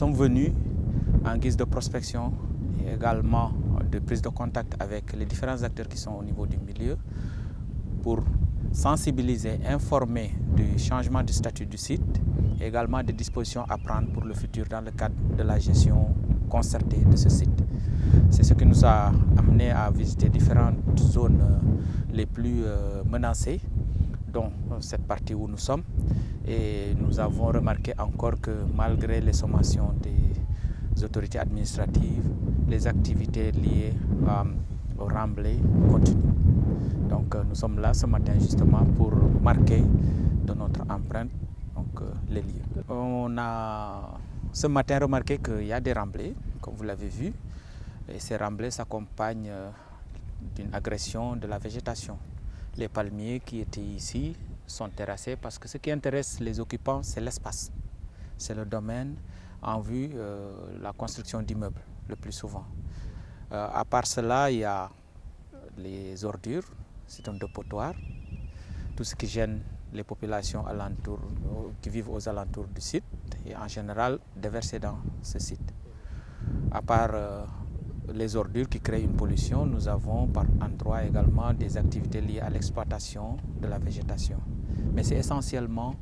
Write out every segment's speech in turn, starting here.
sommes venus en guise de prospection et également de prise de contact avec les différents acteurs qui sont au niveau du milieu pour sensibiliser, informer du changement du statut du site et également des dispositions à prendre pour le futur dans le cadre de la gestion concertée de ce site. C'est ce qui nous a amené à visiter différentes zones les plus menacées, dont cette partie où nous sommes. Et nous avons remarqué encore que malgré les sommations des autorités administratives, les activités liées au remblai continuent. Donc nous sommes là ce matin justement pour marquer de notre empreinte les lieux. On a ce matin remarqué qu'il y a des remblais, comme vous l'avez vu, et ces remblais s'accompagnent d'une agression de la végétation. Les palmiers qui étaient ici sont terrassés parce que ce qui intéresse les occupants, c'est l'espace. C'est le domaine en vue de la construction d'immeubles, le plus souvent. À part cela, il y a les ordures, c'est un dépotoir. Tout ce qui gêne les populations alentour, qui vivent aux alentours du site et en général déversé dans ce site. À part les ordures qui créent une pollution, nous avons par endroits également des activités liées à l'exploitation de la végétation. Mais c'est essentiellement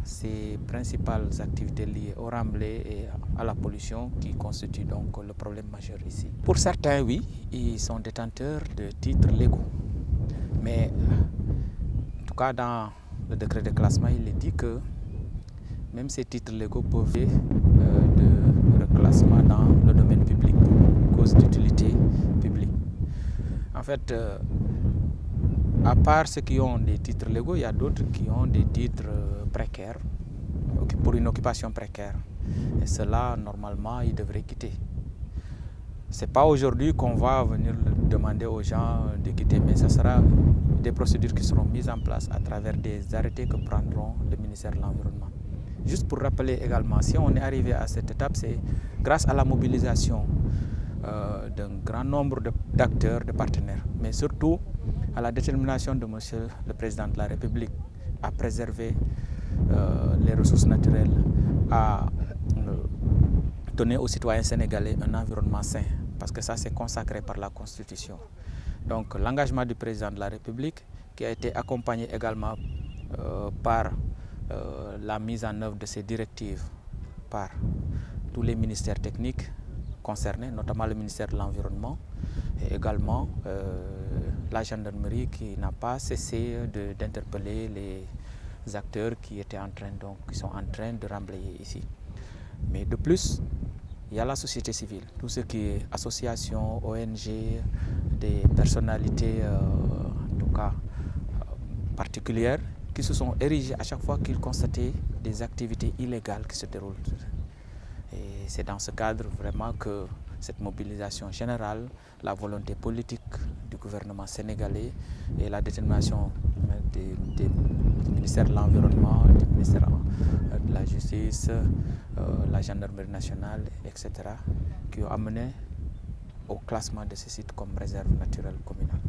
ces principales activités liées au remblai et à la pollution qui constituent donc le problème majeur ici. Pour certains, oui, ils sont détenteurs de titres légaux. Mais en tout cas, dans le décret de classement, il est dit que même ces titres légaux peuvent être de reclassement dans le domaine public pour cause d'utilité publique. En fait, à part ceux qui ont des titres légaux, il y a d'autres qui ont des titres précaires, pour une occupation précaire. Et cela, normalement, ils devraient quitter. Ce n'est pas aujourd'hui qu'on va venir demander aux gens de quitter, mais ce sera des procédures qui seront mises en place à travers des arrêtés que prendront le ministère de l'Environnement. Juste pour rappeler également, si on est arrivé à cette étape, c'est grâce à la mobilisation d'un grand nombre d'acteurs, de partenaires, mais surtout à la détermination de Monsieur le Président de la République à préserver les ressources naturelles, à donner aux citoyens sénégalais un environnement sain, parce que ça c'est consacré par la Constitution. Donc l'engagement du Président de la République qui a été accompagné également par la mise en œuvre de ces directives par tous les ministères techniques concernés, notamment le ministère de l'Environnement et également la gendarmerie qui n'a pas cessé d'interpeller les acteurs qui sont en train de remblayer ici. Mais de plus, il y a la société civile, tout ce qui est associations, ONG, des personnalités en tout cas particulières qui se sont érigées à chaque fois qu'ils constataient des activités illégales qui se déroulent. Et c'est dans ce cadre vraiment que cette mobilisation générale, la volonté politique du gouvernement sénégalais et la détermination du ministère de l'Environnement, du ministère de la Justice, la gendarmerie nationale, etc., qui ont amené au classement de ce site comme réserve naturelle communale.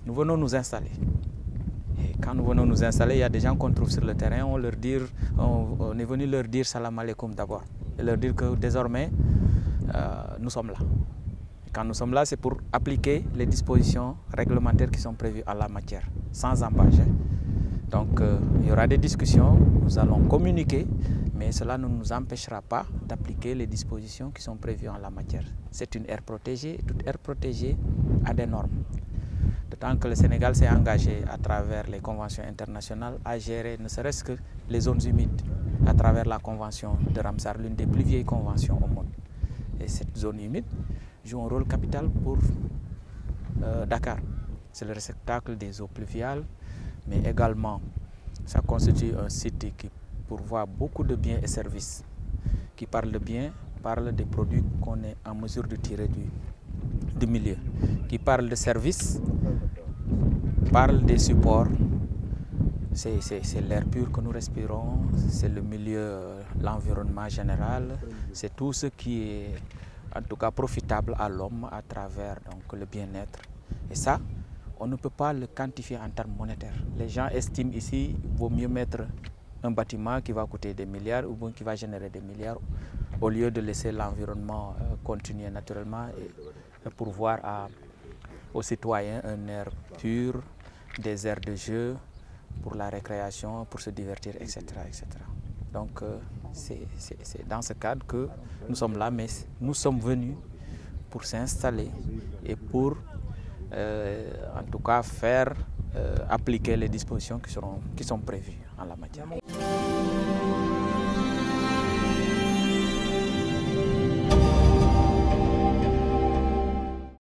Nous venons nous installer. Et quand nous venons nous installer, il y a des gens qu'on trouve sur le terrain, on est venu leur dire salam alaikum d'abord et leur dire que désormais nous sommes là. Et quand nous sommes là, c'est pour appliquer les dispositions réglementaires qui sont prévues en la matière, sans embâche. Donc il y aura des discussions, nous allons communiquer, mais cela ne nous empêchera pas d'appliquer les dispositions qui sont prévues en la matière. C'est une aire protégée, et toute aire protégée a des normes. D'autant que le Sénégal s'est engagé à travers les conventions internationales à gérer ne serait-ce que les zones humides à travers la convention de Ramsar, l'une des plus vieilles conventions au monde. Et cette zone humide joue un rôle capital pour Dakar. C'est le réceptacle des eaux pluviales, mais également ça constitue un site qui pourvoit beaucoup de biens et services. Qui parle de biens, parle des produits qu'on est en mesure de tirer du milieu. Qui parle de services, parle des supports. C'est l'air pur que nous respirons, c'est le milieu, l'environnement général, c'est tout ce qui est en tout cas profitable à l'homme à travers donc, le bien-être. Et ça, on ne peut pas le quantifier en termes monétaires. Les gens estiment ici qu'il vaut mieux mettre un bâtiment qui va coûter des milliards ou bien qui va générer des milliards, au lieu de laisser l'environnement continuer naturellement et pourvoir aux citoyens un air pur, des aires de jeu pour la récréation, pour se divertir, etc. etc. Donc c'est dans ce cadre que nous sommes là, mais nous sommes venus pour s'installer et pour en tout cas faire appliquer les dispositions qui sont prévues en la matière.